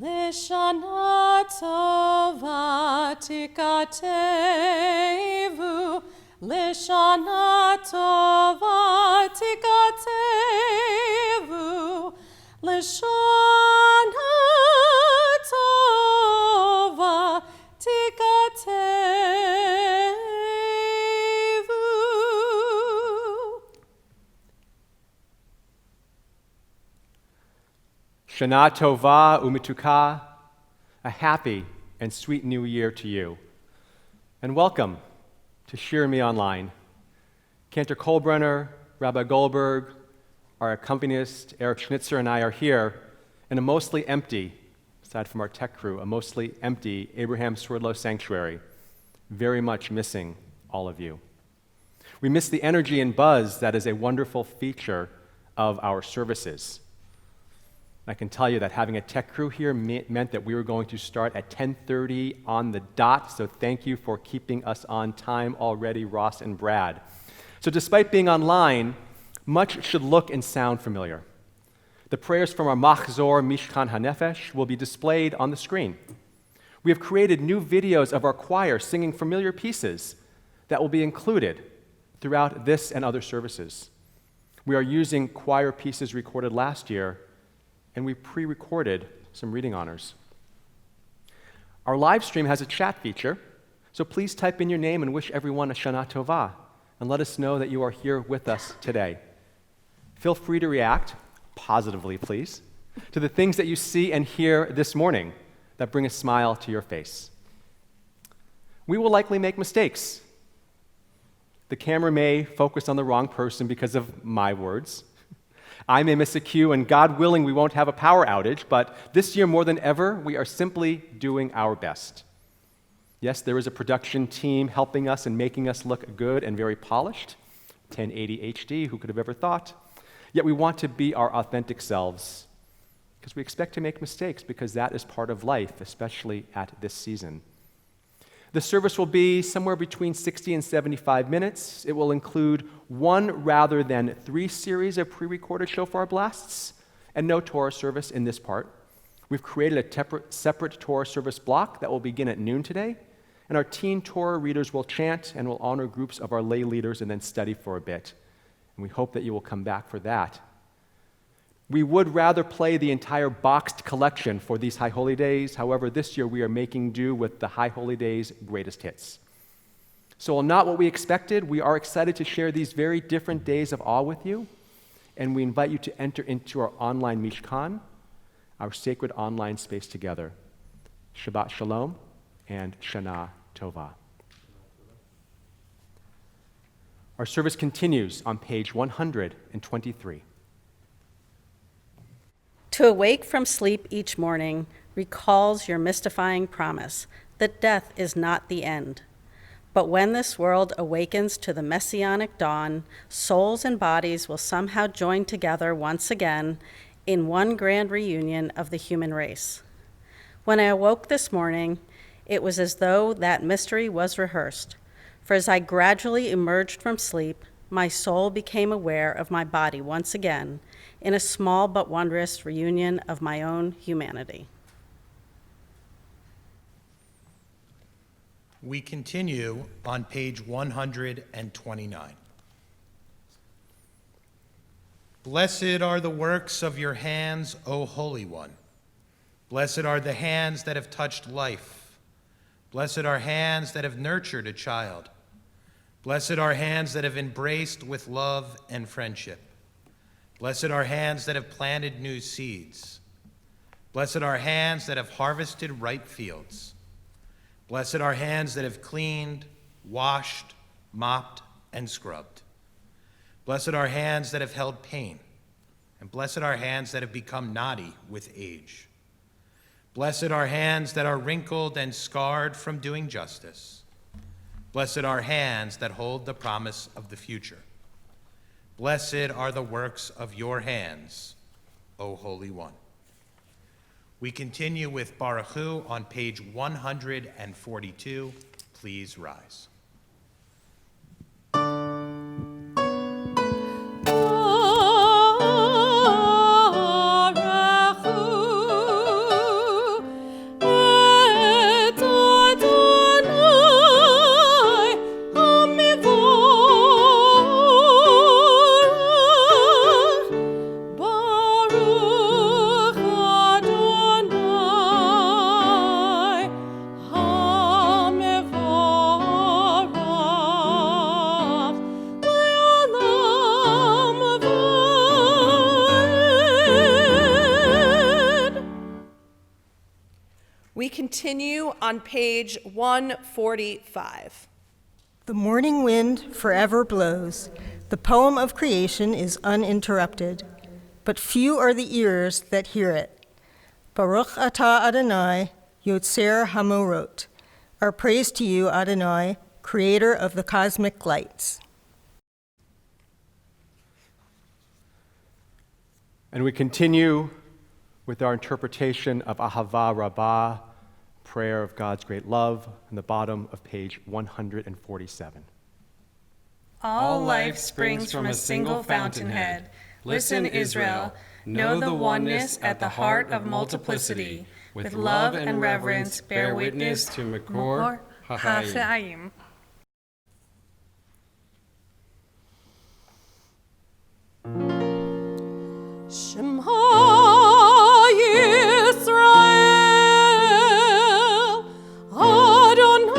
Lishana tova tikatevu, Lishana tova tikatevu, Lishana tova tikatevu. Shana Tova Umituka, a happy and sweet new year to you. And welcome to Shir Me Online. Cantor Kolbrenner, Rabbi Goldberg, our accompanist Eric Schnitzer, and I are here in a mostly empty, aside from our tech crew, a mostly empty Abraham Swerdlow Sanctuary, very much missing all of you. We miss the energy and buzz that is a wonderful feature of our services. I can tell you that having a tech crew here meant that we were going to start at 10:30 on the dot, so thank you for keeping us on time already, Ross and Brad. So despite being online, much should look and sound familiar. The prayers from our Machzor Mishkan HaNefesh will be displayed on the screen. We have created new videos of our choir singing familiar pieces that will be included throughout this and other services. We are using choir pieces recorded last year, and we pre-recorded some reading honors. Our live stream has a chat feature, so please type in your name and wish everyone a Shana Tova, and let us know that you are here with us today. Feel free to react, positively please, to the things that you see and hear this morning that bring a smile to your face. We will likely make mistakes. The camera may focus on the wrong person because of my words. I may miss a cue, and God willing, we won't have a power outage, but this year more than ever, we are simply doing our best. Yes, there is a production team helping us and making us look good and very polished. 1080 HD, who could have ever thought? Yet we want to be our authentic selves because we expect to make mistakes because that is part of life, especially at this season. The service will be somewhere between 60 and 75 minutes. It will include one rather than three series of pre-recorded shofar blasts and no Torah service in this part. We've created a separate Torah service block that will begin at noon today, and our teen Torah readers will chant and will honor groups of our lay leaders and then study for a bit. And we hope that you will come back for that. We would rather play the entire boxed collection for these High Holy Days. However, this year we are making do with the High Holy Days' greatest hits. So while not what we expected, we are excited to share these very different days of awe with you, and we invite you to enter into our online Mishkan, our sacred online space together. Shabbat Shalom and Shana Tova. Our service continues on page 123. To awake from sleep each morning recalls your mystifying promise that death is not the end. But when this world awakens to the messianic dawn, souls and bodies will somehow join together once again in one grand reunion of the human race. When I awoke this morning, it was as though that mystery was rehearsed, for as I gradually emerged from sleep, my soul became aware of my body once again in a small but wondrous reunion of my own humanity. We continue on page 129. Blessed are the works of your hands, O Holy One. Blessed are the hands that have touched life. Blessed are hands that have nurtured a child. Blessed are hands that have embraced with love and friendship. Blessed are hands that have planted new seeds. Blessed are hands that have harvested ripe fields. Blessed are hands that have cleaned, washed, mopped, and scrubbed. Blessed are hands that have held pain. And blessed are hands that have become knotty with age. Blessed are hands that are wrinkled and scarred from doing justice. Blessed are hands that hold the promise of the future. Blessed are the works of your hands, O Holy One. We continue with Baruch Hu on page 142. Please rise. We continue on page 145. The morning wind forever blows. The poem of creation is uninterrupted, but few are the ears that hear it. Baruch atah Adonai, Yotzer Hamorot. Our praise to you, Adonai, creator of the cosmic lights. And we continue with our interpretation of Ahava Rabbah, prayer of God's great love, in the bottom of page 147. All life springs from a single fountainhead. Listen, Israel, know the oneness at the heart of multiplicity. With love and reverence, bear witness to Makor HaChaim. Shema Yisrael, Adonai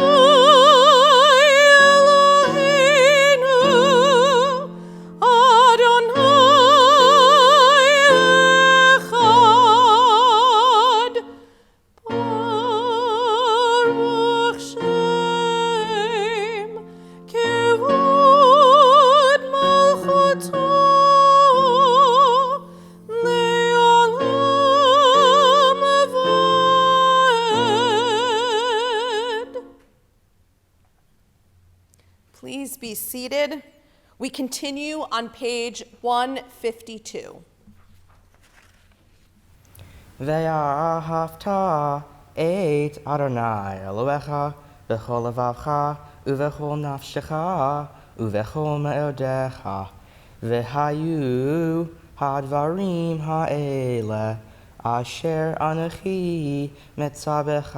Eloheinu, Adonai Echad, Baruch Shem Kevod Malchuto. Please be seated. We continue on page 152. ואהבת את אדוני אלוהיך בכל לבבך ובכל נפשך ובכל מאודיך. והיו הדברים האלה אשר אנוכי מצווך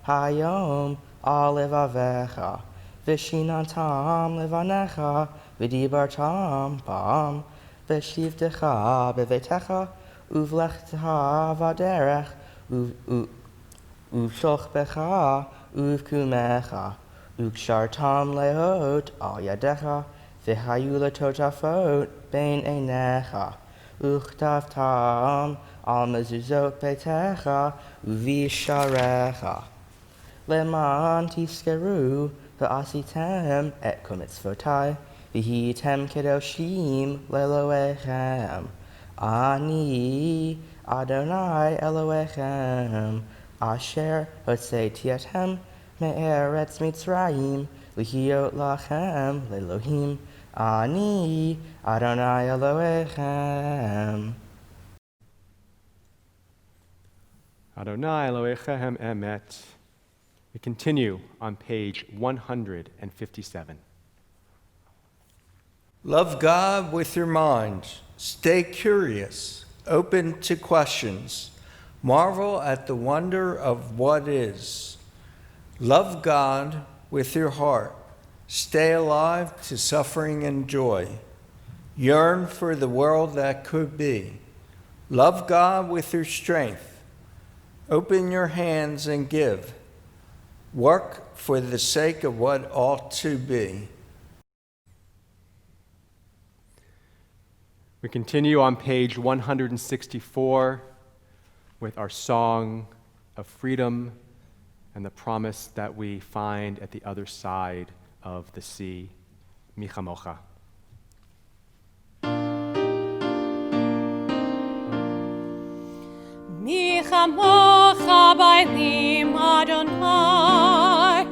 היום על לבביך. ושיננתם לבניך ודיברתם בם בשבתך בביתך ובלכתך בדרך ובשוכבך ובקומך וקשרתם להיות על ידיך והיו לטוטפות בין עיניך וכתבתם על מזוזות ביתך ובשעריך למען תזכרו ועשיתם את כל מצוותי, והייתם קדושים לאלוהיכם. אני, אדוני אלוהיכם, אשר הוצאתי אתכם מארץ מצרים, להיות לכם לאלוהים. אני, אדוני אלוהיכם. Adonai Elohechem Emet. We continue on page 157. Love God with your mind. Stay curious, open to questions. Marvel at the wonder of what is. Love God with your heart. Stay alive to suffering and joy. Yearn for the world that could be. Love God with your strength. Open your hands and give. Work for the sake of what ought to be. We continue on page 164 with our song of freedom and the promise that we find at the other side of the sea, Mi Chamocha. Mi chamocha b'nim Adonai,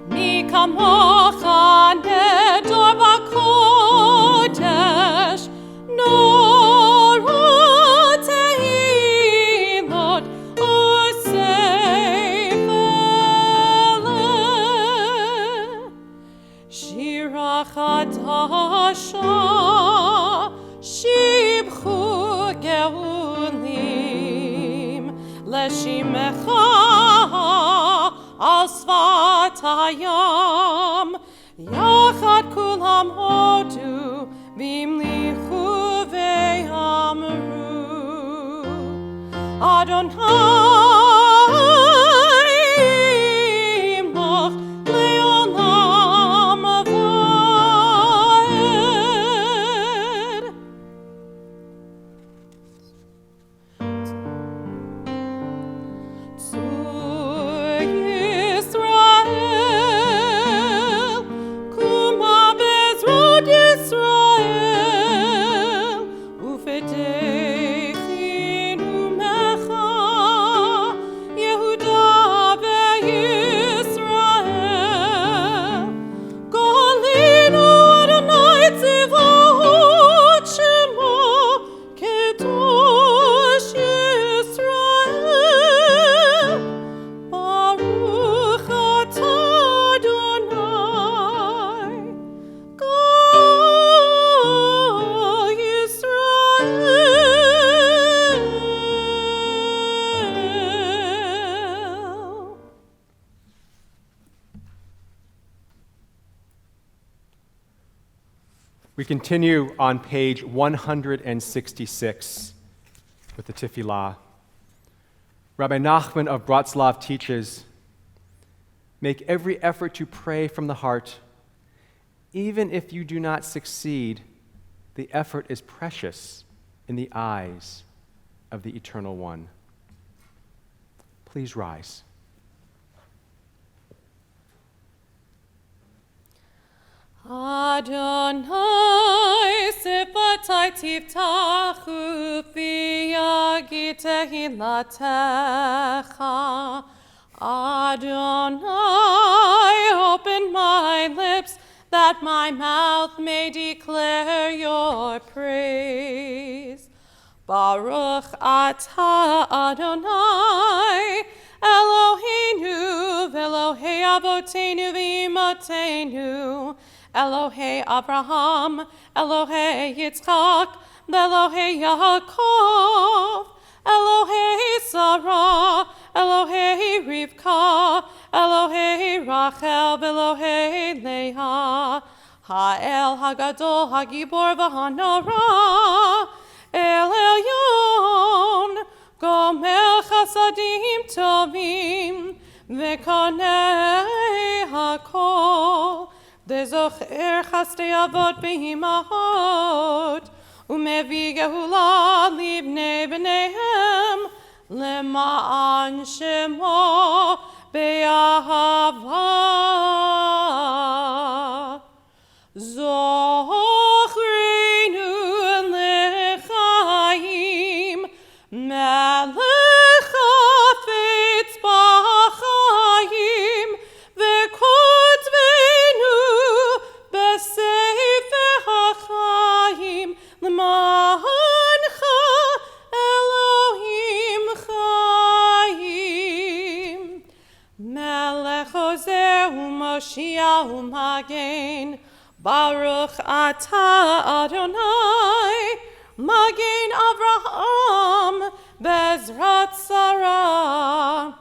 mi kamocha nedor b'kodesh, nor tehilot osefele, shira chadasha, shibchu geulim, Leshimecha al svat hayam, yachad kulam hodu v'imlichu ve'amru Adonai imach le'olam va'ed. Zu We continue on page 166 with the Tefillah. Rabbi Nachman of Bratslav teaches, make every effort to pray from the heart. Even if you do not succeed, the effort is precious in the eyes of the Eternal One. Please rise. Adonai sifatai tiftachu fi yagi tehilatecha. Adonai, open my lips that my mouth may declare your praise. Baruch atah Adonai, Eloheinu v'Elohei avoteinu v'imotenu, Elohei Abraham, Elohei Yitzchak, Elohei Yaakov, Elohei Sarah, Elohei Rivka, Elohei Rachel, Elohei Leah, Ha'el Hagadol, Hagibor v'Hanora, El Elyon, Gomer Chasadim Tovim, V'Konei Hakol, Dezocher Chastei Avot Behimahot, Umevi Gehula Libnei B'neihem, Lema'an Shemo Be'ahava. Zochreinu Lechaim, Melech Hafetz B'chaim, V'kotvenu b'Sefer HaChaim, L'ma'ancha Elohim Chaim. Melech Ozer u'Moshiach u'Magen, Baruch atah Adonai, Magen Avraham, Bezrat Sarah.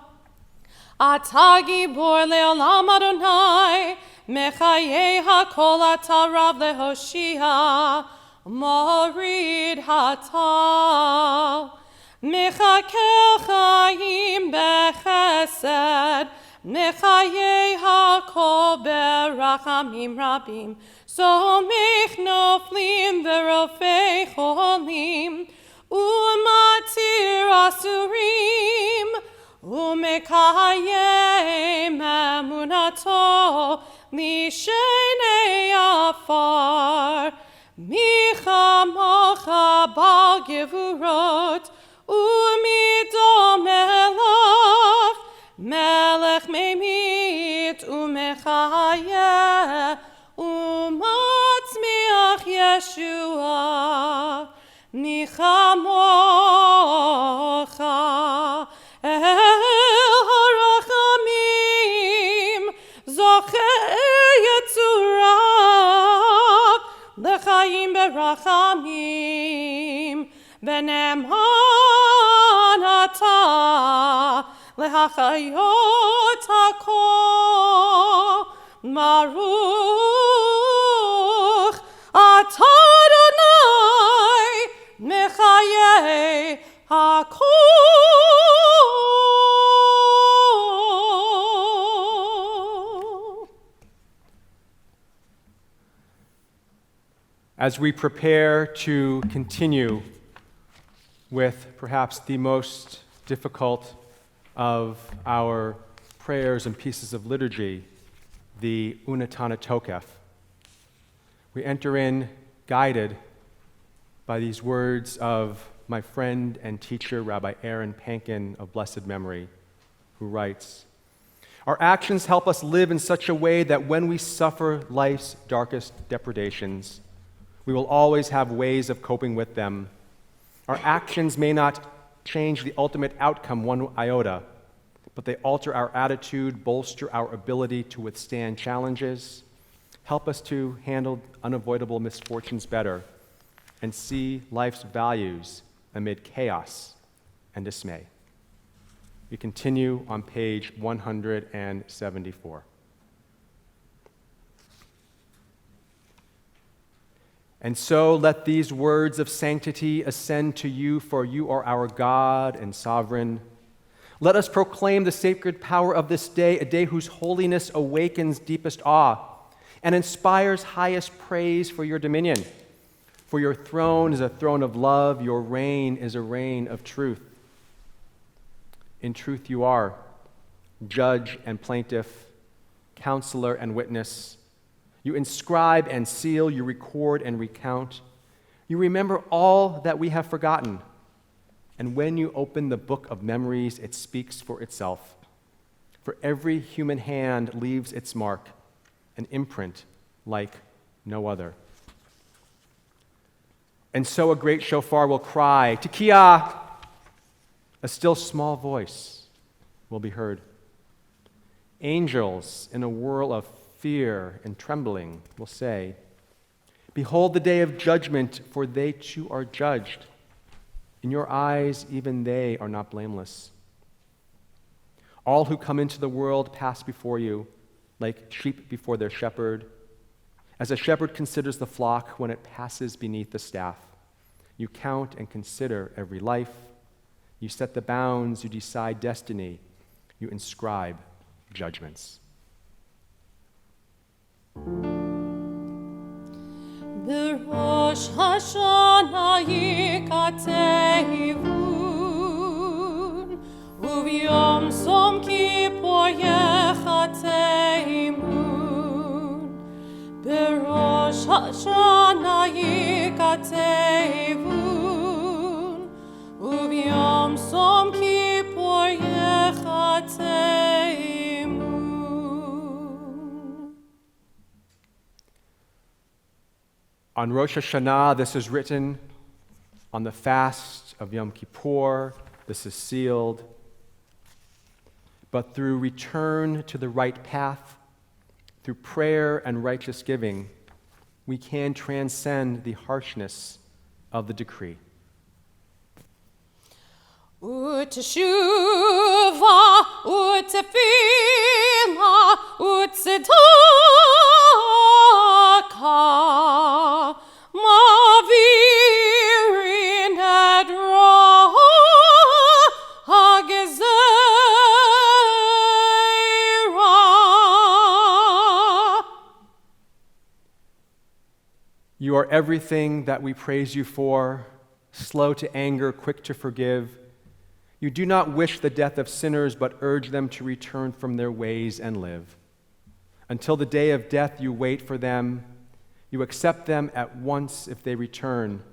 Atah Gibor le'olam Adonai, Mechaye hakol atah Rav lehoshia, Morid hatah. Mechakel chayim bechesed, Mechaye hakol berachamim rabim, Somech noflim verofei cholim, Umatir asurim, Umekayem emunato, Lishenei afar, Micha mocha bal gevurot, Umidom elach, Melech memit umechayeh, Umatzmiach Yeshua, Micha mocha el harachamim, Zocher Yetzurav, L'chaim berachamim, V'ne'eman atah, L'hachayot hakol, Baruch atah Adonai, Mechaye hakol. As we prepare to continue with perhaps the most difficult of our prayers and pieces of liturgy, the Unatana Tokef, we enter in guided by these words of my friend and teacher, Rabbi Aaron Pankin of blessed memory, who writes, our actions help us live in such a way that when we suffer life's darkest depredations, we will always have ways of coping with them. Our actions may not change the ultimate outcome one iota, but they alter our attitude, bolster our ability to withstand challenges, help us to handle unavoidable misfortunes better, and see life's values amid chaos and dismay. We continue on page 174. And so let these words of sanctity ascend to you, for you are our God and sovereign. Let us proclaim the sacred power of this day, a day whose holiness awakens deepest awe and inspires highest praise for your dominion. For your throne is a throne of love, your reign is a reign of truth. In truth you are judge and plaintiff, counselor and witness. You inscribe and seal, you record and recount. You remember all that we have forgotten. And when you open the book of memories, it speaks for itself. For every human hand leaves its mark, an imprint like no other. And so a great shofar will cry, Tekiah! A still small voice will be heard. Angels in a whirl of fear and trembling will say, Behold the day of judgment, for they too are judged. In your eyes, even they are not blameless. All who come into the world pass before you, like sheep before their shepherd. As a shepherd considers the flock when it passes beneath the staff, you count and consider every life. You set the bounds, you decide destiny, you inscribe judgments. Rosh Hashanah yikatevun, uvyom som kippur yechateimun. Rosh Hashanah yikatevun, uvyom som kippur yechateimun. On Rosh Hashanah, this is written. On the fast of Yom Kippur, this is sealed. But through return to the right path, through prayer and righteous giving, we can transcend the harshness of the decree. U'teshuva, u'tefillah, u'tzedakah, mavirin et roh hagezerah. You are everything that we praise you for, slow to anger, quick to forgive. You do not wish the death of sinners, but urge them to return from their ways and live. Until the day of death, you wait for them. You accept them at once if they return.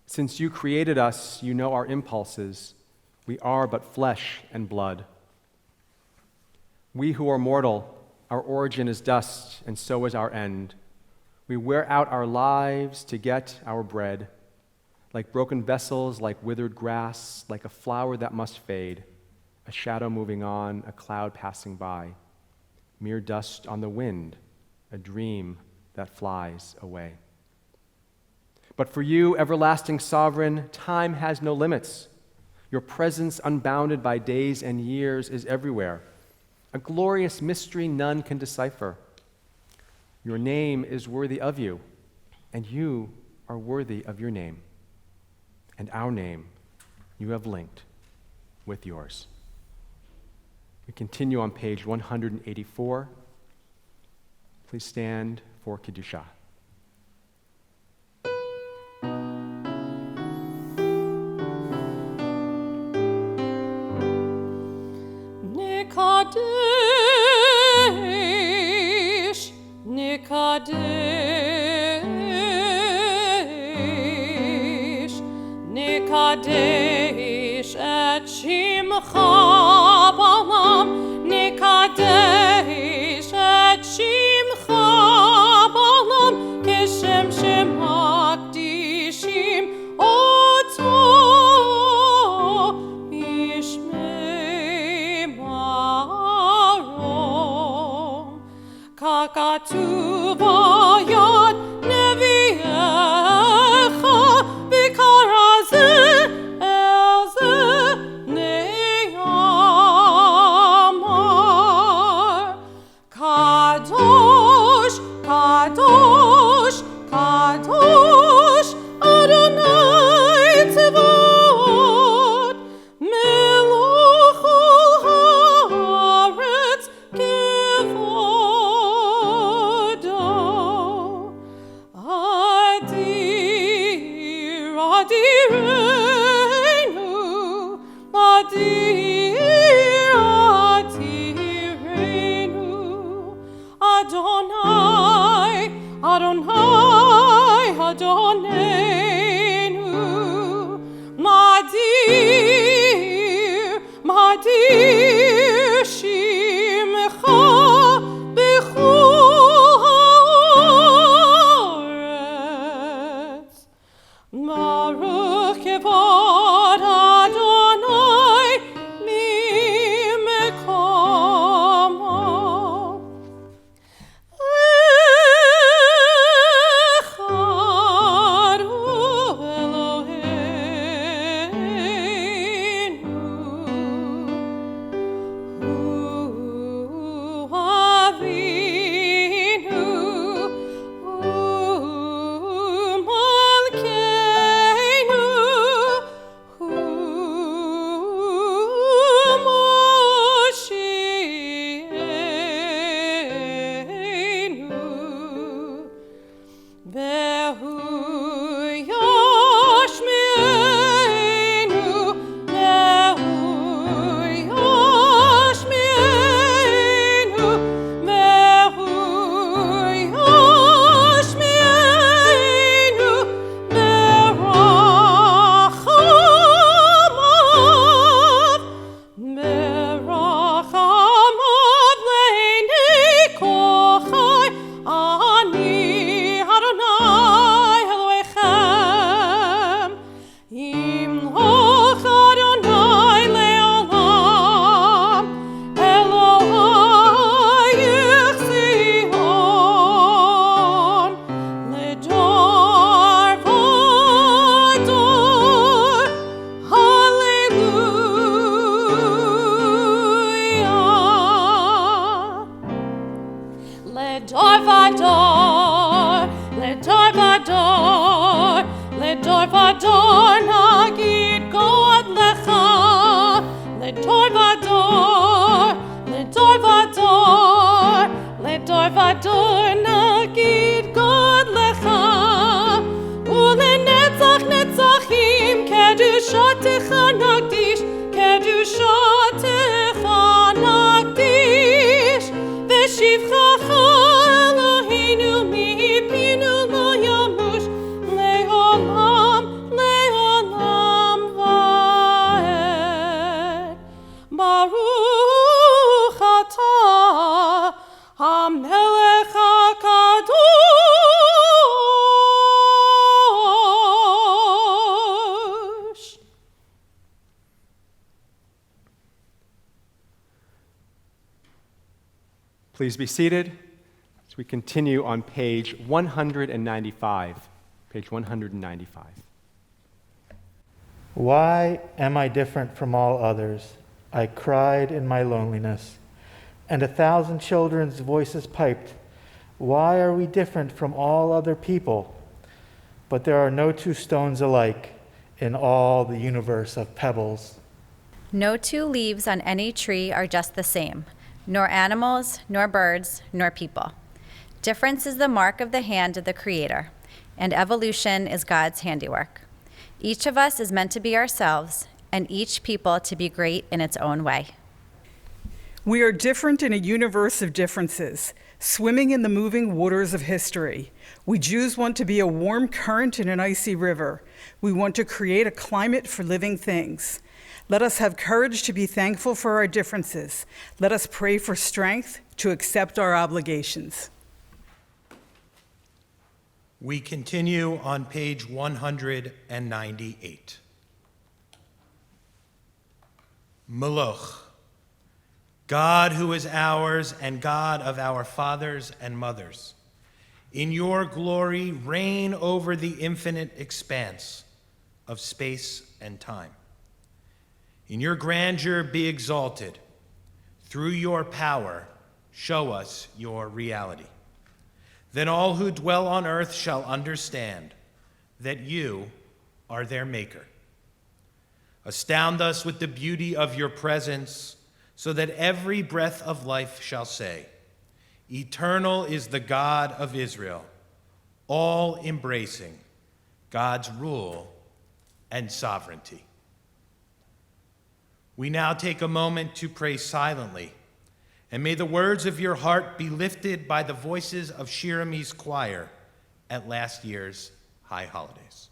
Since you created us, you know our impulses. We are but flesh and blood. We who are mortal, our origin is dust, and so is our end. We wear out our lives to get our bread. Like broken vessels, like withered grass, like a flower that must fade, a shadow moving on, a cloud passing by, mere dust on the wind, a dream that flies away. But for you, everlasting sovereign, time has no limits. Your presence, unbounded by days and years, is everywhere, a glorious mystery none can decipher. Your name is worthy of you, and you are worthy of your name. And our name you have linked with yours. We continue on page 184. Please stand for Kedusha. Nikadesh, Nikadesh et shimcha b'olam, Nikadesh et shimcha b'olam, kishem shemakdishim oto b'shmei marom, kakatuv ayad neviecha v'karazeh el zeh neyah. Adir Adirenu, Adonai, Adonai, Adonenu, Madir, Madir Shimcha b'chol haaretz. Baruch kevod Adonai mimekomo. Echad hu Eloheinu, hu Avinu, hu Malkeinu, hu Moshiachenu. Vehu yashmi'enu, vehu yashmi'enu, vehu yashmi'enu, merachamav le'nei kochai, ani Adonai Elohechem, Yimloch Adonai le'olam, Elohayich Zion, ledor vador, Hallelujah. Ledor vador, ledor vador, ledor vador, nagid God lecha. Ledor vador, ledor vador, ledor vador, nagid God lecha. Ulenetzach netzachim, kedushatecha nagdish, kedushatecha nagdish. V'shivchacha Eloheinu mipinu lo yamush, le'olam, le'olam va'ed. Baruch atah, HaMelech HaKadosh. Please be seated as we continue on page 195. Page 195. Why am I different from all others? I cried in my loneliness, and 1,000 children's voices piped, why are we different from all other people? But there are no two stones alike in all the universe of pebbles. No two leaves on any tree are just the same, nor animals, nor birds, nor people. Difference is the mark of the hand of the Creator, and evolution is God's handiwork. Each of us is meant to be ourselves, and each people to be great in its own way. We are different in a universe of differences, swimming in the moving waters of history. We Jews want to be a warm current in an icy river. We want to create a climate for living things. Let us have courage to be thankful for our differences. Let us pray for strength to accept our obligations. We continue on page 198. Meloch, God who is ours and God of our fathers and mothers, in your glory reign over the infinite expanse of space and time. In your grandeur be exalted. Through your power, show us your reality. Then all who dwell on earth shall understand that you are their maker. Astound us with the beauty of your presence, so that every breath of life shall say, eternal is the God of Israel, all embracing God's rule and sovereignty. We now take a moment to pray silently, and may the words of your heart be lifted by the voices of Shirami's choir at last year's High Holidays.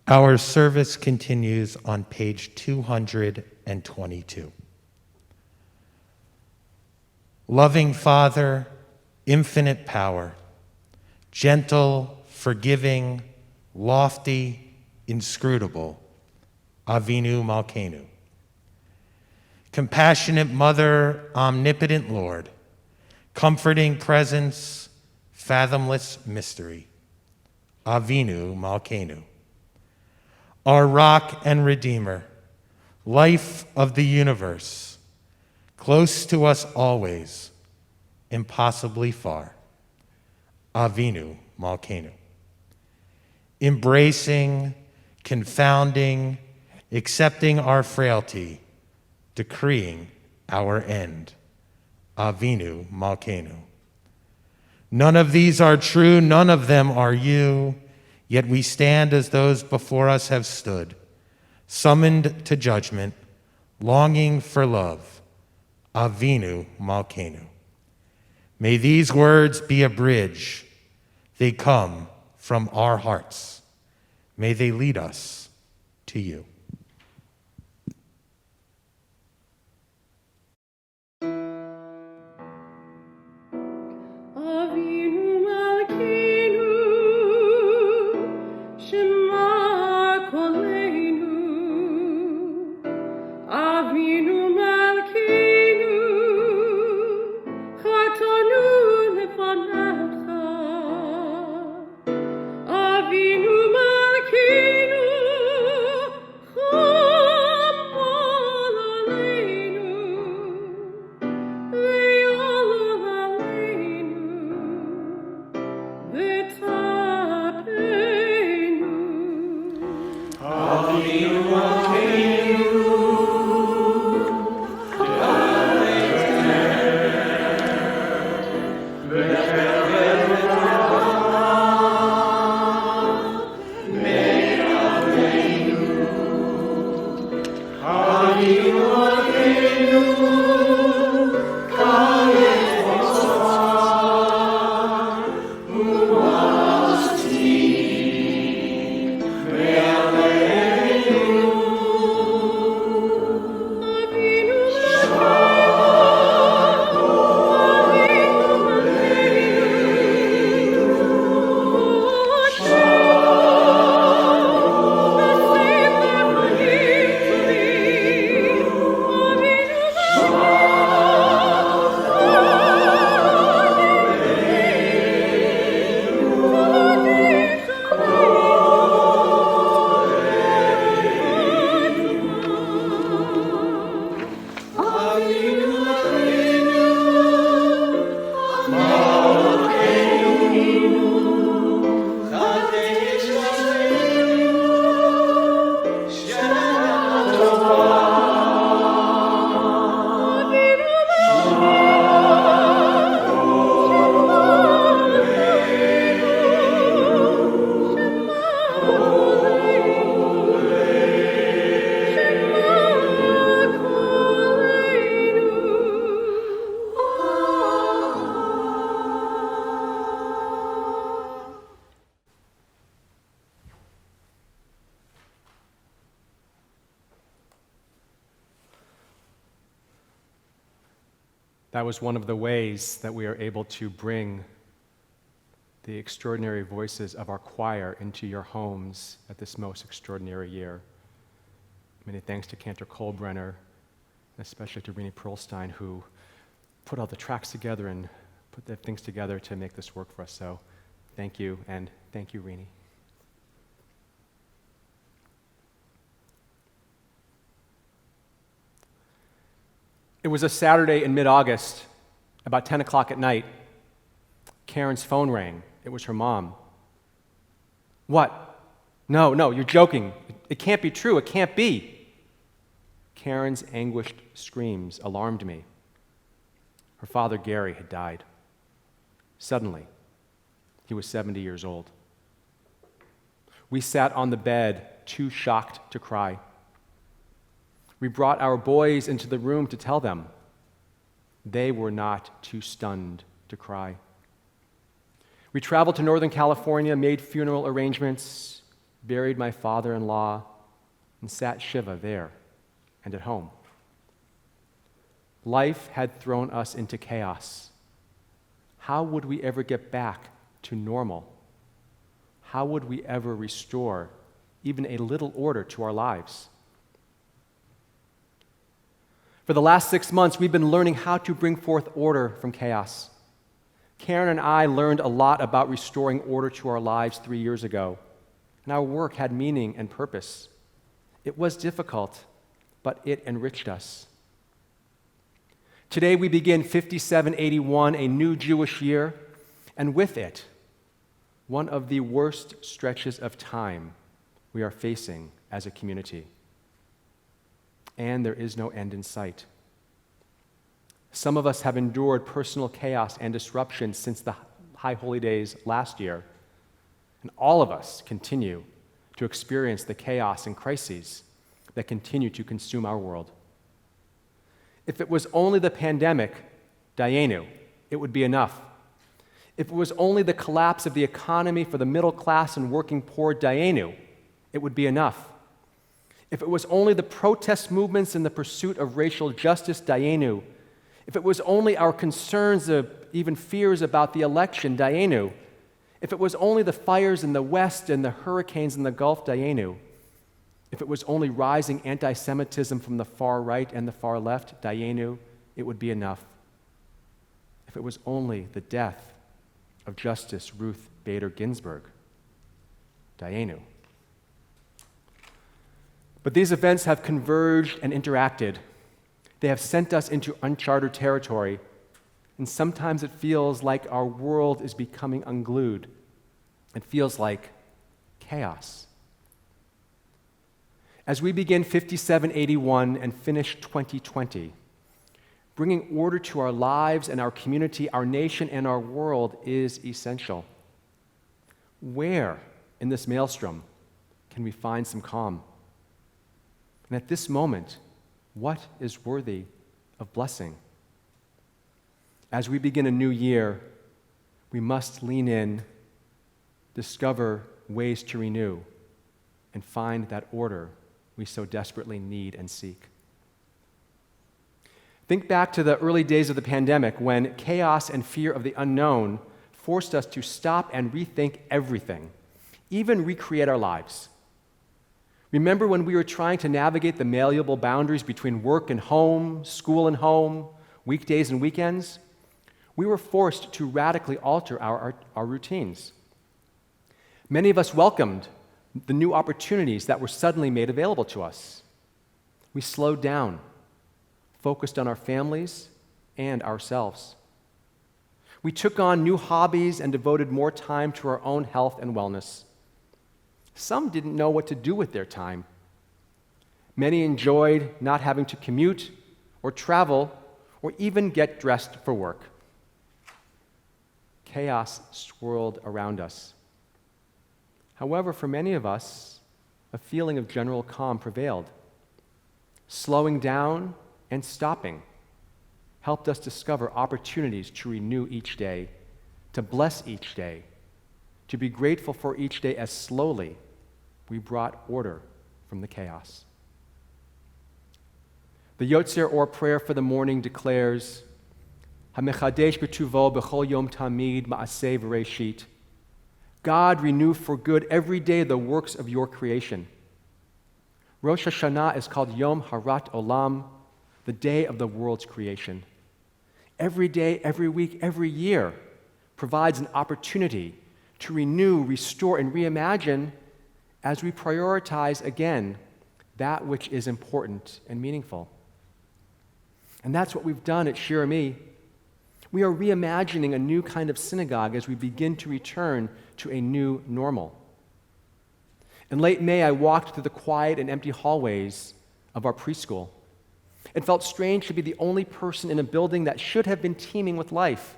Our service continues on page 222. Loving Father, infinite power, gentle, forgiving, lofty, inscrutable, Avinu Malkeinu. Compassionate Mother, omnipotent Lord, comforting presence, fathomless mystery, Avinu Malkeinu. Our rock and redeemer, life of the universe, close to us always, impossibly far, Avinu Malkeinu. Embracing, confounding, accepting our frailty, decreeing our end, Avinu Malkeinu. None of these are true, none of them are you, yet we stand as those before us have stood, summoned to judgment, longing for love, Avinu Malkeinu. May these words be a bridge. They come from our hearts. May they lead us to you. Avinu Malkeinu, Shema Koleinu. Avinu Malkeinu, That was one of the ways that we are able to bring the extraordinary voices of our choir into your homes at this most extraordinary year. Many thanks to Cantor Kolbrenner, and especially to Renee Perlstein, who put all the tracks together and put the things together to make this work for us. So thank you, and thank you, Renee. It was a Saturday in mid-August, about 10 o'clock at night. Karen's phone rang. It was her mom. What? No, you're joking. It can't be true. It can't be. Karen's anguished screams alarmed me. Her father, Gary, had died. Suddenly, he was 70 years old. We sat on the bed, too shocked to cry. We brought our boys into the room to tell them. They were not too stunned to cry. We traveled to Northern California, made funeral arrangements, buried my father-in-law, and sat Shiva there and at home. Life had thrown us into chaos. How would we ever get back to normal? How would we ever restore even a little order to our lives? For the last 6 months, we've been learning how to bring forth order from chaos. Karen and I learned a lot about restoring order to our lives 3 years ago, and our work had meaning and purpose. It was difficult, but it enriched us. Today we begin 5781, a new Jewish year, and with it, one of the worst stretches of time we are facing as a community. And there is no end in sight. Some of us have endured personal chaos and disruption since the High Holy Days last year, and all of us continue to experience the chaos and crises that continue to consume our world. If it was only the pandemic, Dayenu, it would be enough. If it was only the collapse of the economy for the middle class and working poor, Dayenu, it would be enough. If it was only the protest movements in the pursuit of racial justice, Dayenu. If it was only our concerns, even fears about the election, Dayenu. If it was only the fires in the West and the hurricanes in the Gulf, Dayenu. If it was only rising anti-Semitism from the far right and the far left, Dayenu, it would be enough. If it was only the death of Justice Ruth Bader Ginsburg, Dayenu. But these events have converged and interacted. They have sent us into uncharted territory, and sometimes it feels like our world is becoming unglued. It feels like chaos. As we begin 5781 and finish 2020, bringing order to our lives and our community, our nation, and our world is essential. Where in this maelstrom can we find some calm? And at this moment, what is worthy of blessing? As we begin a new year, we must lean in, discover ways to renew, and find that order we so desperately need and seek. Think back to the early days of the pandemic when chaos and fear of the unknown forced us to stop and rethink everything, even recreate our lives. Remember when we were trying to navigate the malleable boundaries between work and home, school and home, weekdays and weekends? We were forced to radically alter our routines. Many of us welcomed the new opportunities that were suddenly made available to us. We slowed down, focused on our families and ourselves. We took on new hobbies and devoted more time to our own health and wellness. Some didn't know what to do with their time. Many enjoyed not having to commute or travel or even get dressed for work. Chaos swirled around us. However, for many of us, a feeling of general calm prevailed. Slowing down and stopping helped us discover opportunities to renew each day, to bless each day, to be grateful for each day as slowly we brought order from the chaos. The Yotzer or prayer for the morning declares, HaMechadesh b'tuvo b'chol yom tamid ma'aseh v'reishit. God, renew for good every day the works of your creation. Rosh Hashanah is called Yom Harat Olam, the day of the world's creation. Every day, every week, every year provides an opportunity to renew, restore, and reimagine as we prioritize again that which is important and meaningful. And that's what we've done at Shirami. We are reimagining a new kind of synagogue as we begin to return to a new normal. In late May, I walked through the quiet and empty hallways of our preschool. It felt strange to be the only person in a building that should have been teeming with life.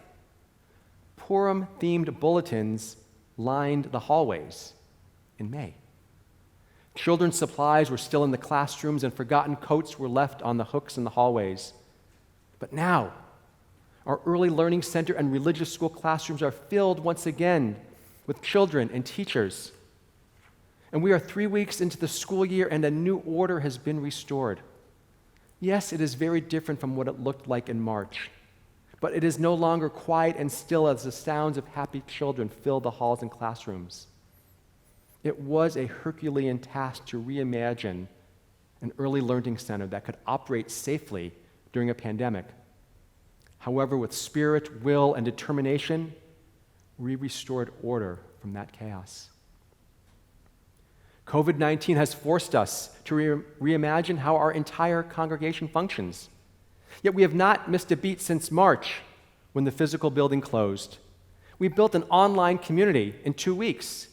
Purim-themed bulletins lined the hallways in May. Children's supplies were still in the classrooms, and forgotten coats were left on the hooks in the hallways. But now, our early learning center and religious school classrooms are filled once again with children and teachers. And we are 3 weeks into the school year, and a new order has been restored. Yes, it is very different from what it looked like in March, but it is no longer quiet and still as the sounds of happy children fill the halls and classrooms. It was a Herculean task to reimagine an early learning center that could operate safely during a pandemic. However, with spirit, will, and determination, we restored order from that chaos. COVID-19 has forced us to reimagine how our entire congregation functions. Yet we have not missed a beat since March, when the physical building closed. We built an online community in 2 weeks.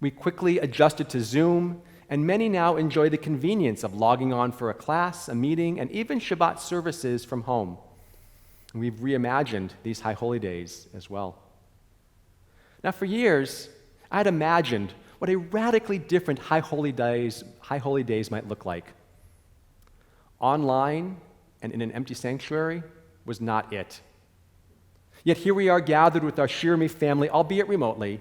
We quickly adjusted to Zoom, and many now enjoy the convenience of logging on for a class, a meeting, and even Shabbat services from home. And we've reimagined these High Holy Days as well. Now, for years, I had imagined what a radically different High Holy Days might look like. Online and in an empty sanctuary was not it. Yet here we are gathered with our Shirami family, albeit remotely.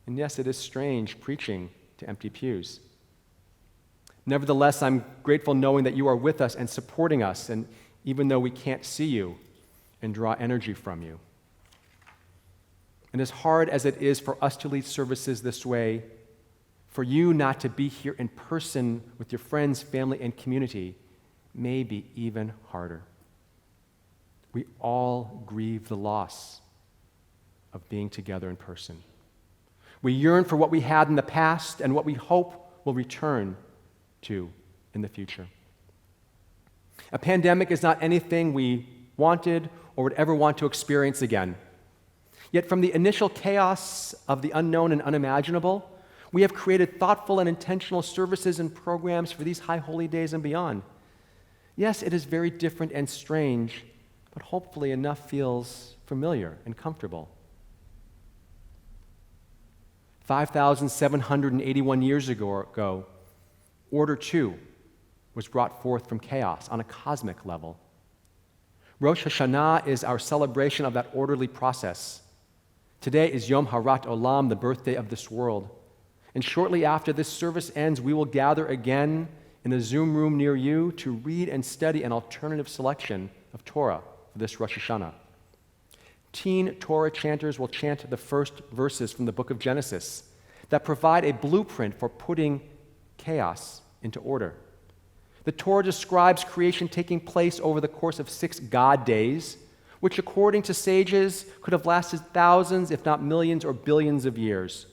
And yes, it is strange preaching to empty pews. Nevertheless, I'm grateful knowing that you are with us and supporting us, and even though we can't see you and draw energy from you. And as hard as it is for us to lead services this way, for you not to be here in person with your friends, family, and community may be even harder. We all grieve the loss of being together in person. We yearn for what we had in the past and what we hope will return to in the future. A pandemic is not anything we wanted or would ever want to experience again. Yet from the initial chaos of the unknown and unimaginable, we have created thoughtful and intentional services and programs for these High Holy Days and beyond. Yes, it is very different and strange, but hopefully enough feels familiar and comfortable. 5,781 years ago, Order 2 was brought forth from chaos on a cosmic level. Rosh Hashanah is our celebration of that orderly process. Today is Yom Harat Olam, the birthday of this world. And shortly after this service ends, we will gather again in a Zoom room near you to read and study an alternative selection of Torah for this Rosh Hashanah. Teen Torah chanters will chant the first verses from the book of Genesis that provide a blueprint for putting chaos into order. The Torah describes creation taking place over the course of 6 God days, which according to sages could have lasted thousands, if not millions or billions of years.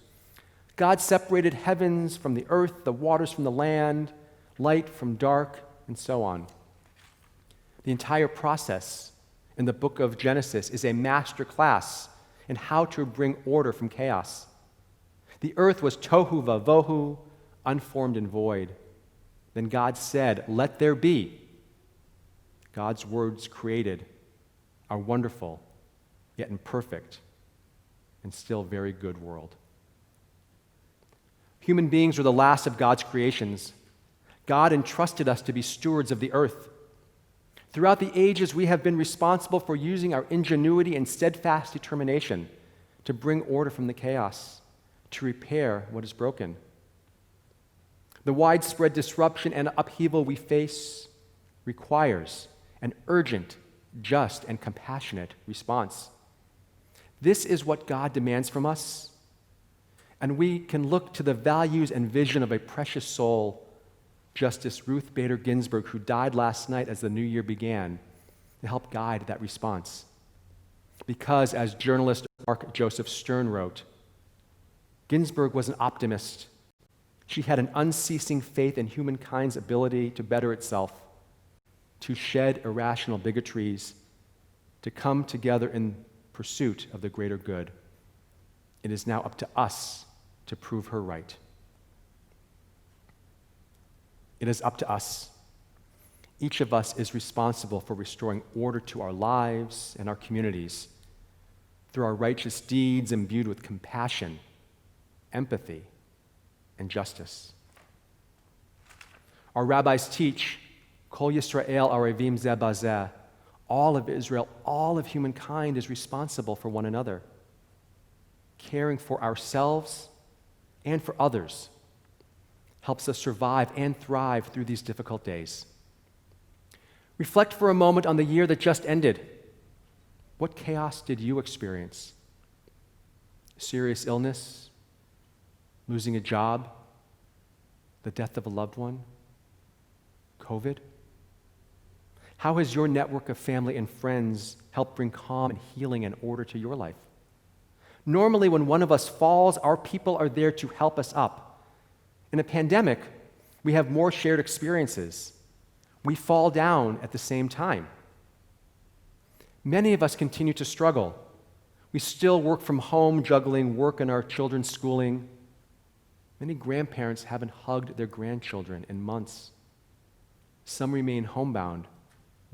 God separated heavens from the earth, the waters from the land, light from dark, and so on. The entire process in the book of Genesis is a master class in how to bring order from chaos. The earth was tohu vavohu, unformed and void. Then God said, "Let there be." God's words created our wonderful, yet imperfect, and still very good world. Human beings were the last of God's creations. God entrusted us to be stewards of the earth. Throughout the ages, we have been responsible for using our ingenuity and steadfast determination to bring order from the chaos, to repair what is broken. The widespread disruption and upheaval we face requires an urgent just, and compassionate response. This is what God demands from us, and we can look to the values and vision of a precious soul, Justice Ruth Bader Ginsburg, who died last night as the new year began, to help guide that response. Because, as journalist Mark Joseph Stern wrote, Ginsburg was an optimist. She had an unceasing faith in humankind's ability to better itself, to shed irrational bigotries, to come together in pursuit of the greater good. It is now up to us to prove her right. It is up to us. Each of us is responsible for restoring order to our lives and our communities through our righteous deeds imbued with compassion, empathy, and justice. Our rabbis teach, Kol Yisrael arevim zeh bazeh, all of Israel, all of humankind is responsible for one another, caring for ourselves and for others helps us survive and thrive through these difficult days. Reflect for a moment on the year that just ended. What chaos did you experience? Serious illness? Losing a job? The death of a loved one? COVID? How has your network of family and friends helped bring calm and healing and order to your life? Normally, when one of us falls, our people are there to help us up. In a pandemic, we have more shared experiences. We fall down at the same time. Many of us continue to struggle. We still work from home, juggling work and our children's schooling. Many grandparents haven't hugged their grandchildren in months. Some remain homebound,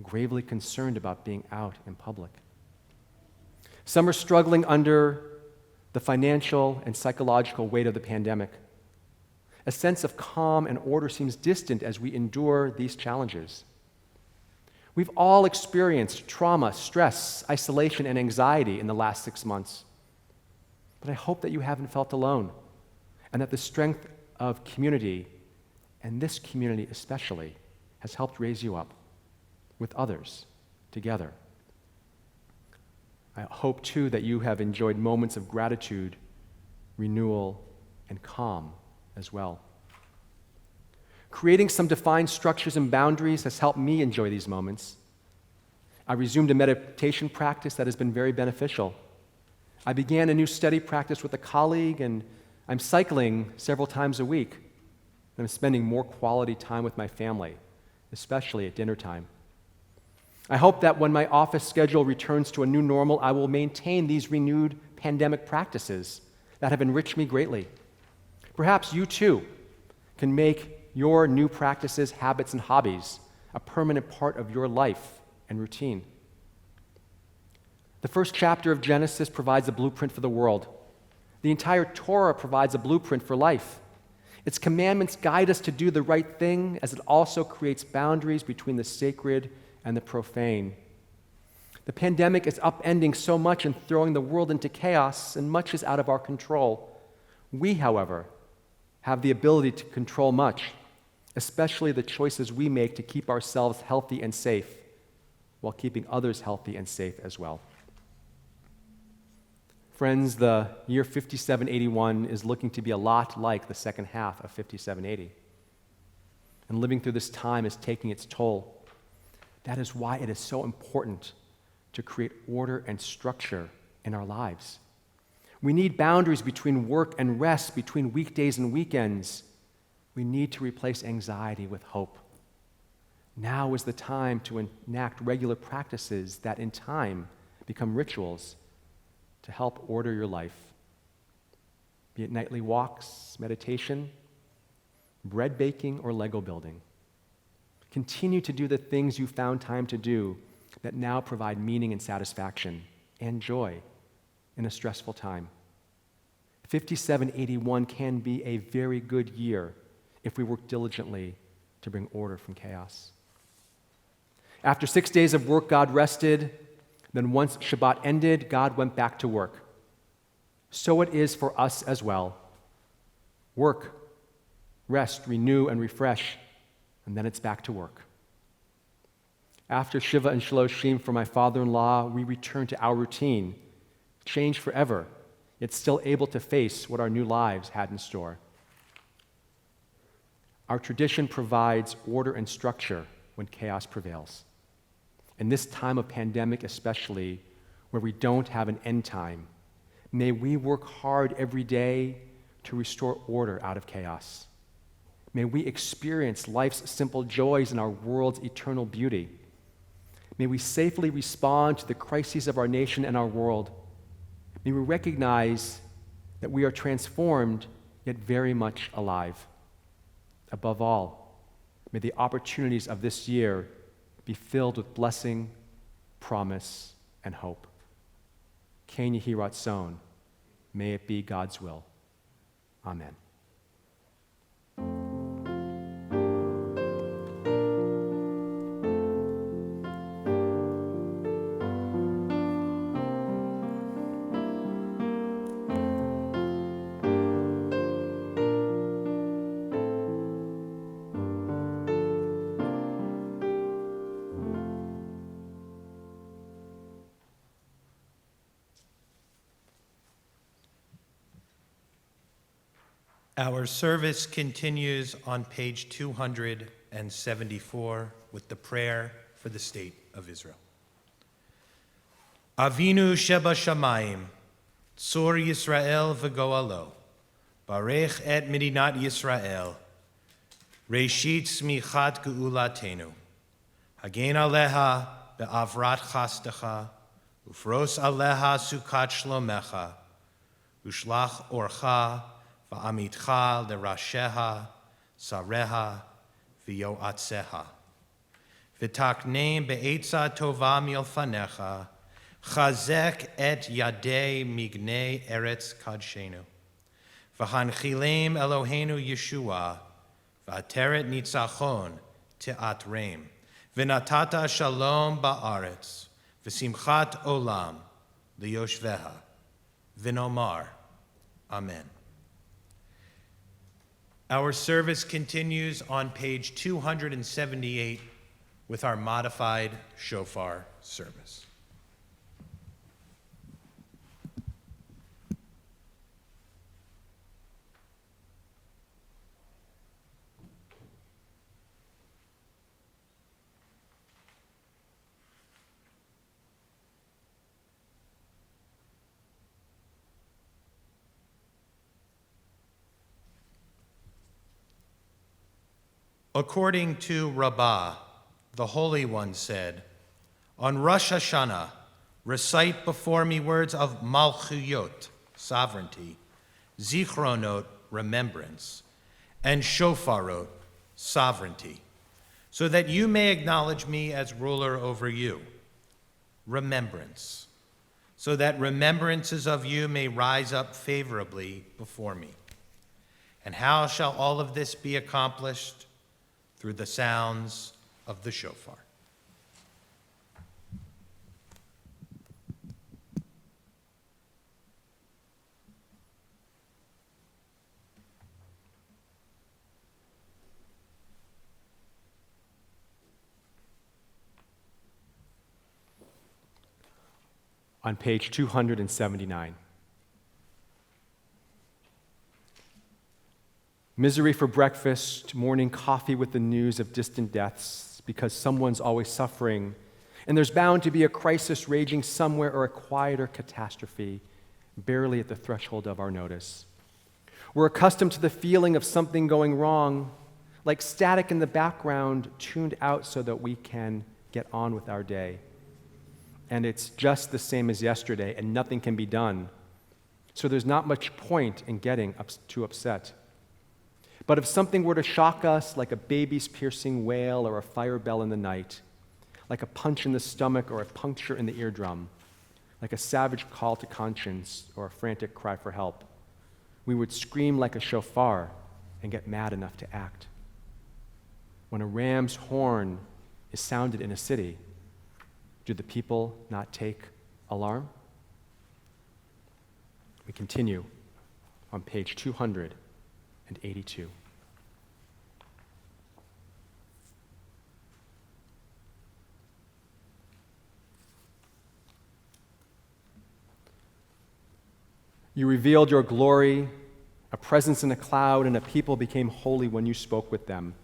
gravely concerned about being out in public. Some are struggling under the financial and psychological weight of the pandemic. A sense of calm and order seems distant as we endure these challenges. We've all experienced trauma, stress, isolation, and anxiety in the last 6 months. But I hope that you haven't felt alone, and that the strength of community, and this community especially, has helped raise you up with others together. I hope, too, that you have enjoyed moments of gratitude, renewal, and calm as well. Creating some defined structures and boundaries has helped me enjoy these moments. I resumed a meditation practice that has been very beneficial. I began a new study practice with a colleague, and I'm cycling several times a week. I'm spending more quality time with my family, especially at dinner time. I hope that when my office schedule returns to a new normal, I will maintain these renewed pandemic practices that have enriched me greatly. Perhaps you too can make your new practices, habits, and hobbies a permanent part of your life and routine. The first chapter of Genesis provides a blueprint for the world. The entire Torah provides a blueprint for life. Its commandments guide us to do the right thing, as it also creates boundaries between the sacred and the profane. The pandemic is upending so much and throwing the world into chaos, and much is out of our control. We, however, have the ability to control much, especially the choices we make to keep ourselves healthy and safe, while keeping others healthy and safe as well. Friends, the year 5781 is looking to be a lot like the second half of 5780. And living through this time is taking its toll. That is why it is so important to create order and structure in our lives. We need boundaries between work and rest, between weekdays and weekends. We need to replace anxiety with hope. Now is the time to enact regular practices that in time become rituals to help order your life. Be it nightly walks, meditation, bread baking, or Lego building. Continue to do the things you found time to do that now provide meaning and satisfaction and joy in a stressful time. 5781 can be a very good year if we work diligently to bring order from chaos. After 6 days of work, God rested. Then once Shabbat ended, God went back to work. So it is for us as well. Work, rest, renew, and refresh, and then it's back to work. After Shiva and Shloshim for my father-in-law, we return to our routine, changed forever, yet still able to face what our new lives had in store. Our tradition provides order and structure when chaos prevails. In this time of pandemic especially, where we don't have an end time, may we work hard every day to restore order out of chaos. May we experience life's simple joys and our world's eternal beauty. May we safely respond to the crises of our nation and our world. May we recognize that we are transformed, yet very much alive. Above all, may the opportunities of this year be filled with blessing, promise, and hope. Ken Yehi Ratzon, may it be God's will. Amen. Our service continues on page 274 with the prayer for the state of Israel. Avinu Sheba Shamayim, Tzur Yisrael v'goalo, Barech et Medinat Yisrael, Reshit Smichat Geulatenu, Hagen Aleha be'avrat chastecha, Ufros Aleha Sukat Shlomecha, Ushlach Orcha, Va'amitcha lerasheha, sareha, v'yoatzeha. V'takneim be'etza tova milfanecha, chazek et yadei mignei eretz kadshenu. V'hanchilem Eloheinu Yeshua, v'ateret nitzachon te'atreim. V'natata shalom ba'aretz, v'simchat olam liyoshveha. V'nomar. Amen. Our service continues on page 278 with our modified shofar service. According to Rabbah, the Holy One said, on Rosh Hashanah, recite before me words of Malchuyot, sovereignty, Zichronot, remembrance, and Shofarot, sovereignty, so that you may acknowledge me as ruler over you. Remembrance, so that remembrances of you may rise up favorably before me. And how shall all of this be accomplished? Through the sounds of the shofar. On page 279. Misery for breakfast, morning coffee with the news of distant deaths, because someone's always suffering, and there's bound to be a crisis raging somewhere or a quieter catastrophe, barely at the threshold of our notice. We're accustomed to the feeling of something going wrong, like static in the background, tuned out so that we can get on with our day. And it's just the same as yesterday, and nothing can be done. So there's not much point in getting too upset. But if something were to shock us, like a baby's piercing wail or a fire bell in the night, like a punch in the stomach or a puncture in the eardrum, like a savage call to conscience or a frantic cry for help, we would scream like a shofar and get mad enough to act. When a ram's horn is sounded in a city, do the people not take alarm? We continue on page 282. You revealed your glory, a presence in a cloud, and a people became holy when you spoke with them.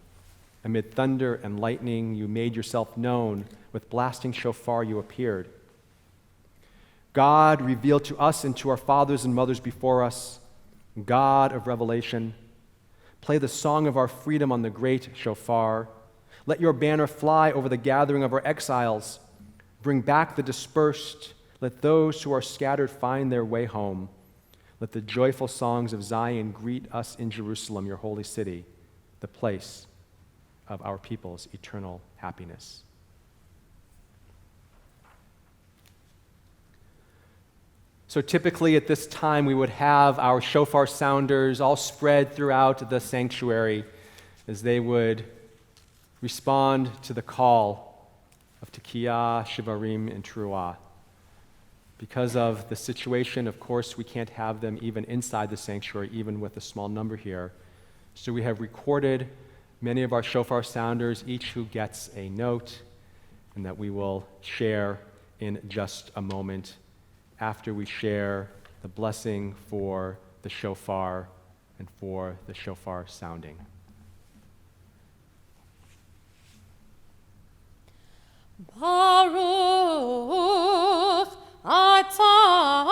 Amid thunder and lightning, you made yourself known. With blasting shofar, you appeared. God revealed to us and to our fathers and mothers before us, God of revelation. Play the song of our freedom on the great shofar. Let your banner fly over the gathering of our exiles. Bring back the dispersed. Let those who are scattered find their way home. Let the joyful songs of Zion greet us in Jerusalem, your holy city, the place of our people's eternal happiness. So typically at this time, we would have our shofar sounders all spread throughout the sanctuary as they would respond to the call of Tekiah, Shivarim, and Teruah. Because of the situation, of course, we can't have them even inside the sanctuary, even with a small number here. So we have recorded many of our shofar sounders, each who gets a note, and that we will share in just a moment after we share the blessing for the shofar and for the shofar sounding. Baruch atah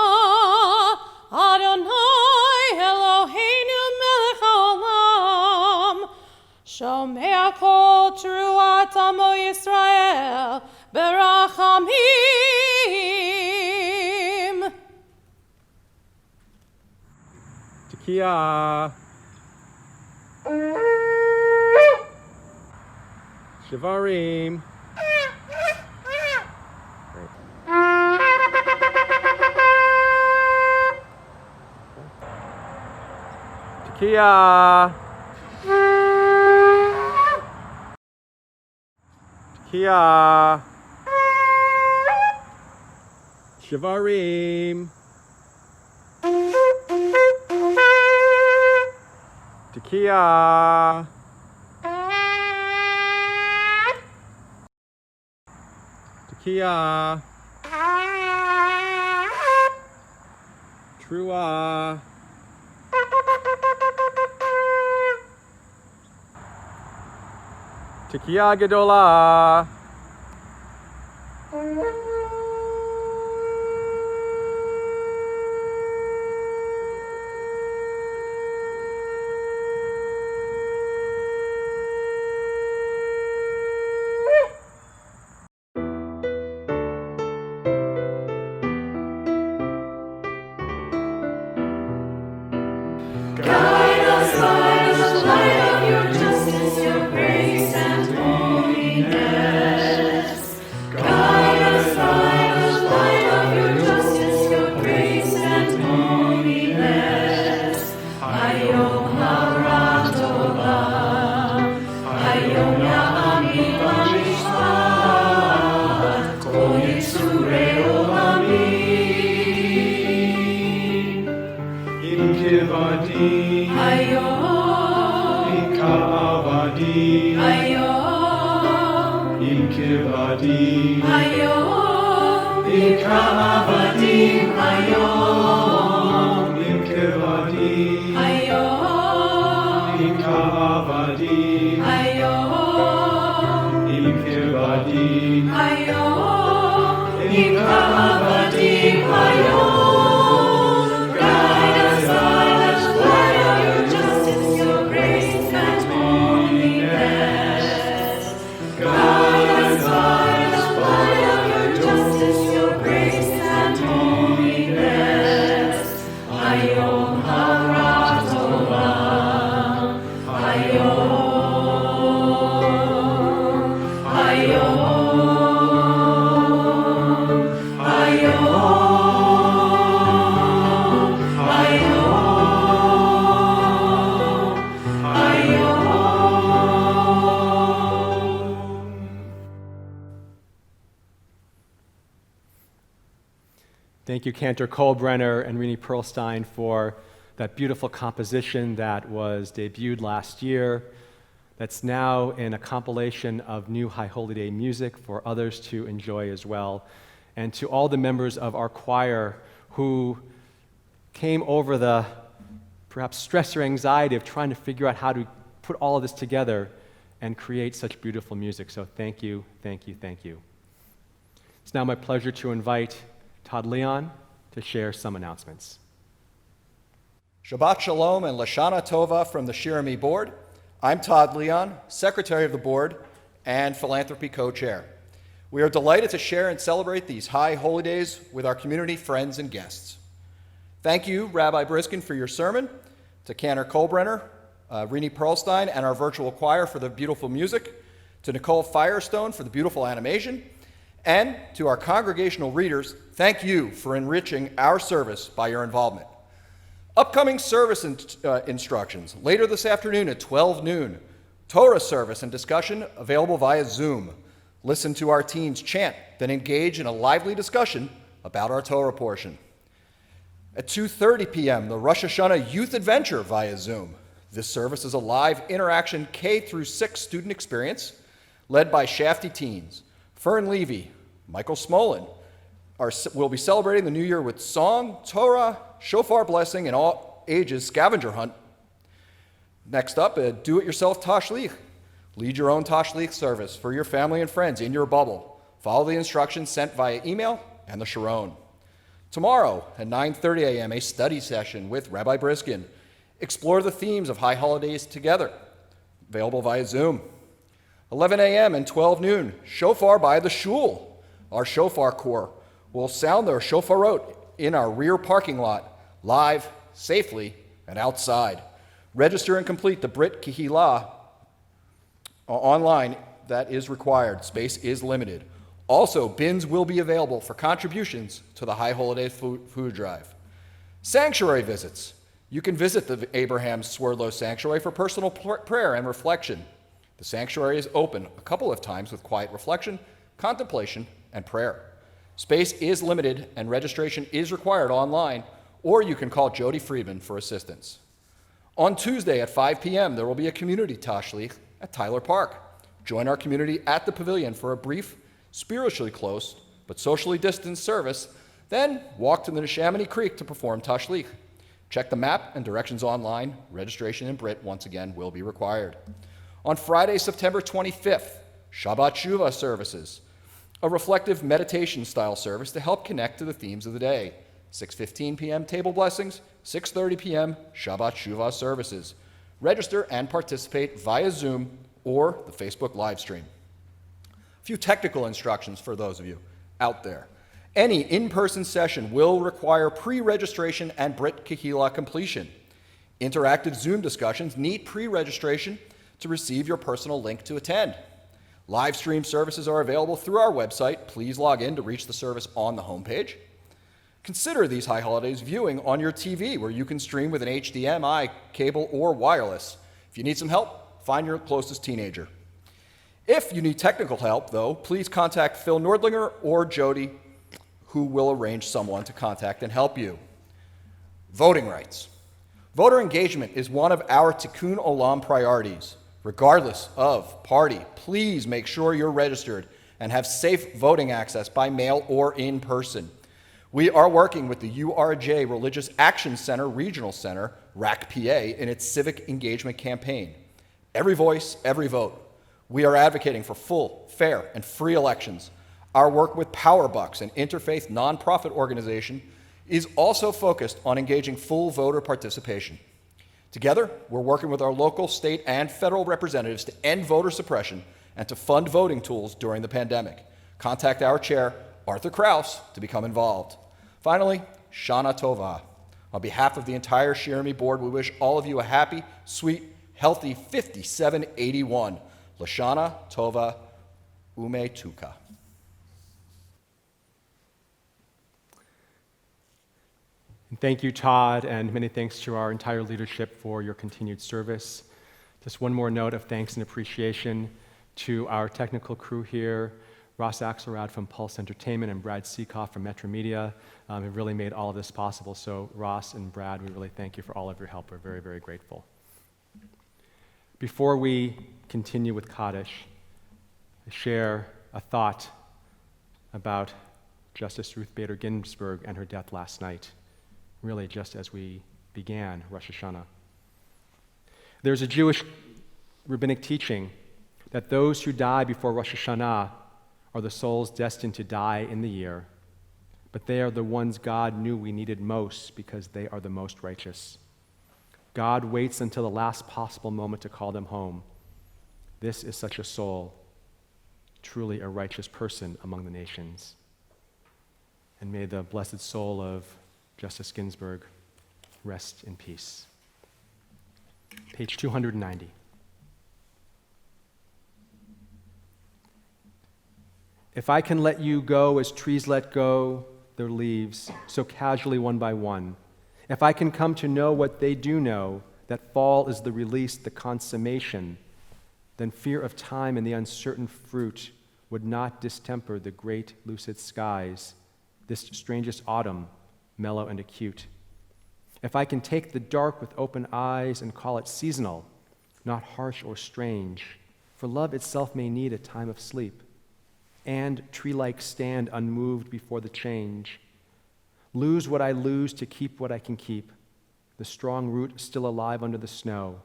Adonai Eloheinu melech haolam shomea kol teruat amo Yisrael berachamim. Tekiah. Shivarim. Tekiah. Tekiah. Shivarim. Tekiah. Tekiah. Teruah. Tekiah Gedolah. Guide us by the light of your justice, your grace and holiness. Guide us by the light of your justice, your grace and holiness. Hayom harat olam, hayom ya'amim hamishpat, kol yitzurei olamim. Im kivadi, Hayom, im ka'avadi, hayom, im kivadi, hayom, im ka'avadi, hayom, im kivadi, hayom, im ka'avadi, hayom, im kivadi, hayom, im ka'avadim, hayom. Guide us by the light of your justice, your grace and holiness. Guide us by the light of your justice, your grace and holiness. Hayom harat olam, hayom, hayom, hayom. Thank you, Cantor Kohlbrenner and Rini Perlstein, for that beautiful composition that was debuted last year, that's now in a compilation of new High Holy Day music for others to enjoy as well. And to all the members of our choir who came over the perhaps stress or anxiety of trying to figure out how to put all of this together and create such beautiful music. So thank you, thank you, thank you. It's now my pleasure to invite Todd Leon to share some announcements. Shabbat Shalom and Lashana Tova from the Shirami Board. I'm Todd Leon, Secretary of the Board and Philanthropy Co-Chair. We are delighted to share and celebrate these high holy days with our community, friends, and guests. Thank you, Rabbi Briskin, for your sermon, to Cantor Kolbrenner, Rini Perlstein, and our virtual choir for the beautiful music, to Nicole Firestone for the beautiful animation, and to our congregational readers, thank you for enriching our service by your involvement. Upcoming service instructions, later this afternoon at 12 noon, Torah service and discussion available via Zoom. Listen to our teens chant, then engage in a lively discussion about our Torah portion. At 2:30 p.m., the Rosh Hashanah Youth Adventure via Zoom. This service is a live interaction K through 6 student experience led by Shafty teens. Fern Levy, Michael Smolin will be celebrating the new year with song, Torah, shofar blessing, and all ages scavenger hunt. Next up, a do-it-yourself tashlich. Lead your own tashlich service for your family and friends in your bubble. Follow the instructions sent via email and the Sharon. Tomorrow at 9:30 a.m., a study session with Rabbi Briskin. Explore the themes of high holidays together. Available via Zoom. 11 a.m. and 12 noon, shofar by the shul. Our shofar corps will sound their shofarot in our rear parking lot, live, safely, and outside. Register and complete the Brit Kihila online. That is required. Space is limited. Also, bins will be available for contributions to the High Holiday Food Drive. Sanctuary visits. You can visit the Abraham Swerdlow Sanctuary for personal prayer and reflection. The sanctuary is open a couple of times with quiet reflection, contemplation, and prayer. Space is limited and registration is required online, or you can call Jody Friedman for assistance. On Tuesday at 5 p.m., there will be a community tashlich at Tyler Park. Join our community at the pavilion for a brief, spiritually close, but socially distanced service, then walk to the Neshaminy Creek to perform tashlich. Check the map and directions online. Registration in Brit, once again, will be required. On Friday, September 25th, Shabbat Shuvah services, a reflective meditation-style service to help connect to the themes of the day. 6:15 p.m. table blessings, 6:30 p.m. Shabbat Shuvah services. Register and participate via Zoom or the Facebook live stream. A few technical instructions for those of you out there. Any in-person session will require pre-registration and Brit Kehillah completion. Interactive Zoom discussions need pre-registration to receive your personal link to attend. Live stream services are available through our website. Please log in to reach the service on the homepage. Consider these high holidays viewing on your TV, where you can stream with an HDMI, cable, or wireless. If you need some help, find your closest teenager. If you need technical help, though, please contact Phil Nordlinger or Jody, who will arrange someone to contact and help you. Voting rights. Voter engagement is one of our Tikkun Olam priorities. Regardless of party, please make sure you're registered and have safe voting access by mail or in person. We are working with the URJ Religious Action Center Regional Center, RACPA, in its civic engagement campaign. Every voice, every vote. We are advocating for full, fair, and free elections. Our work with PowerBucks, an interfaith nonprofit organization, is also focused on engaging full voter participation. Together, we're working with our local, state, and federal representatives to end voter suppression and to fund voting tools during the pandemic. Contact our chair, Arthur Krause, to become involved. Finally, Shana Tova. On behalf of the entire Shirami board, we wish all of you a happy, sweet, healthy 5781. Lashana Tova Ume Tuka. And thank you, Todd, and many thanks to our entire leadership for your continued service. Just one more note of thanks and appreciation to our technical crew here, Ross Axelrad from Pulse Entertainment and Brad Seekoff from Metro Media, have really made all of this possible. So Ross and Brad, we really thank you for all of your help. We're very, very grateful. Before we continue with Kaddish, I share a thought about Justice Ruth Bader Ginsburg and her death last night. really just as we began Rosh Hashanah. There's a Jewish rabbinic teaching that those who die before Rosh Hashanah are the souls destined to die in the year, but they are the ones God knew we needed most because they are the most righteous. God waits until the last possible moment to call them home. This is such a soul, truly a righteous person among the nations. And may the blessed soul of Justice Ginsburg rest in peace. Page 290. If I can let you go as trees let go their leaves, so casually one by one, if I can come to know what they do know, that fall is the release, the consummation, then fear of time and the uncertain fruit would not distemper the great lucid skies, this strangest autumn, mellow and acute. If I can take the dark with open eyes and call it seasonal, not harsh or strange, for love itself may need a time of sleep, and tree-like stand unmoved before the change. Lose what I lose to keep what I can keep, the strong root still alive under the snow.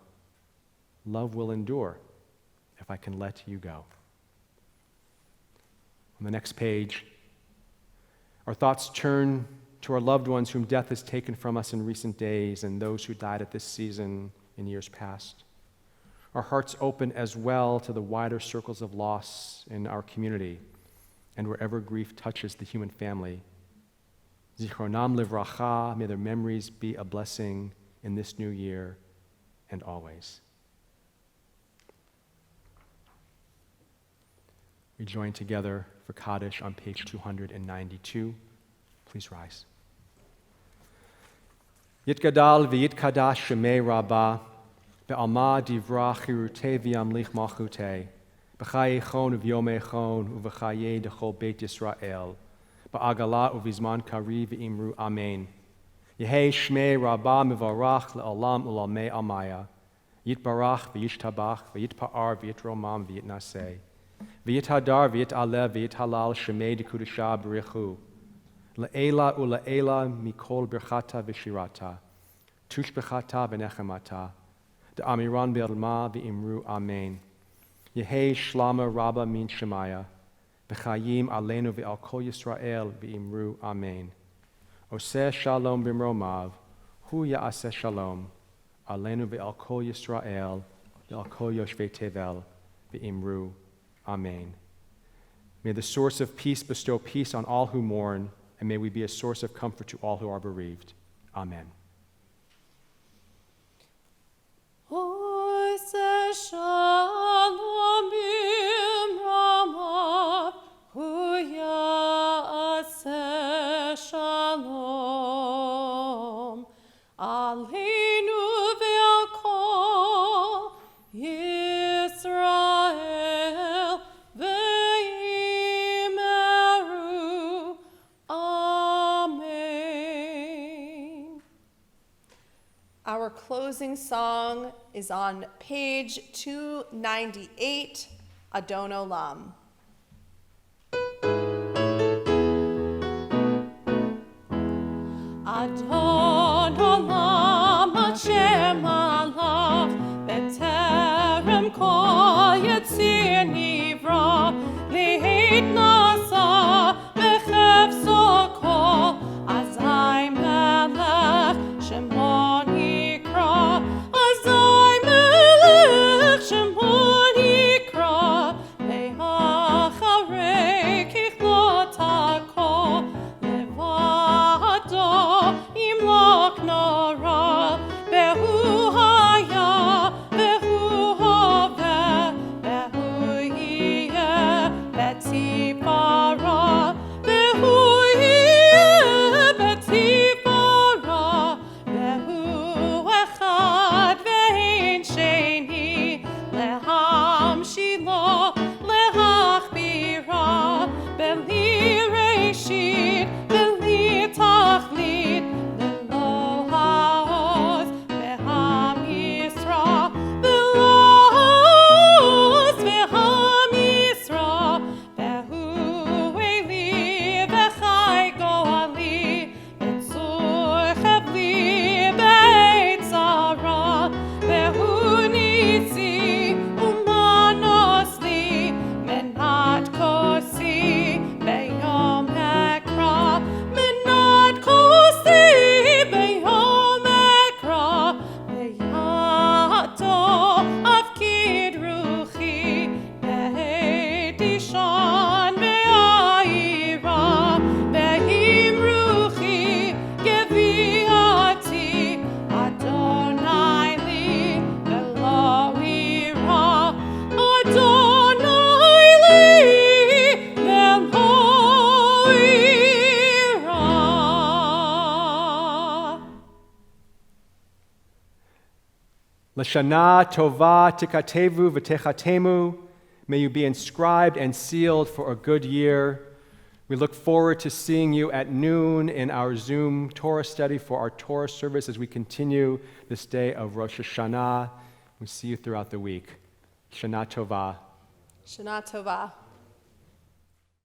Love will endure if I can let you go. On the next page, our thoughts turn to our loved ones whom death has taken from us in recent days and those who died at this season in years past. Our hearts open as well to the wider circles of loss in our community and wherever grief touches the human family. Zichronam livracha, may their memories be a blessing in this new year and always. We join together for Kaddish on page 292. Please rise. Yitgadal v'yitkadash shemei rabbah, be'alma divra chirutei v'yamlich malchutei, b'chaye chon v'yomei chon u'v'chaye dechol beit Yisrael, ba'agala u'vizman kari v'imru amen. Yehei shmei rabbah mivarach le'olam u'lamei amaya, yitbarach v'yishtabach v'yitpa'ar v'yitromam v'yitnaseh, v'yithadar v'yit'alev v'yithalal shemei dekudusha b'richu, Le'ela u'le'ela mikol birchata v'shirata, tushbechata v'nechemata, de'amiran be'alma v'imru amen. Yehei shlama rabba min shemaya, v'chayim aleinu v'al kol Yisrael v'imru amen. Oseh shalom b'mromav, hu ya'aseh shalom, aleinu v'al kol Yisrael v'al kol yoshvei tevel v'imru amen. May the source of peace bestow peace on all who mourn, and may we be a source of comfort to all who are bereaved. Amen. Our closing song is on page 298, Adon Olam. Adon Olam Hashem alav, beterem kol yetzir nivra, leit nasa bechefso kol, azai melech shemon yikra, azai melech shemon yikra, le'acharei kichlot hakol, levado imlok nora, behu haya, behu hove, behu L'shana tova tikatevu v'techatemu. May you be inscribed and sealed for a good year. We look forward to seeing you at noon in our Zoom Torah study for our Torah service as we continue this day of Rosh Hashanah. We see you throughout the week. Shana Tova. Shana Tova.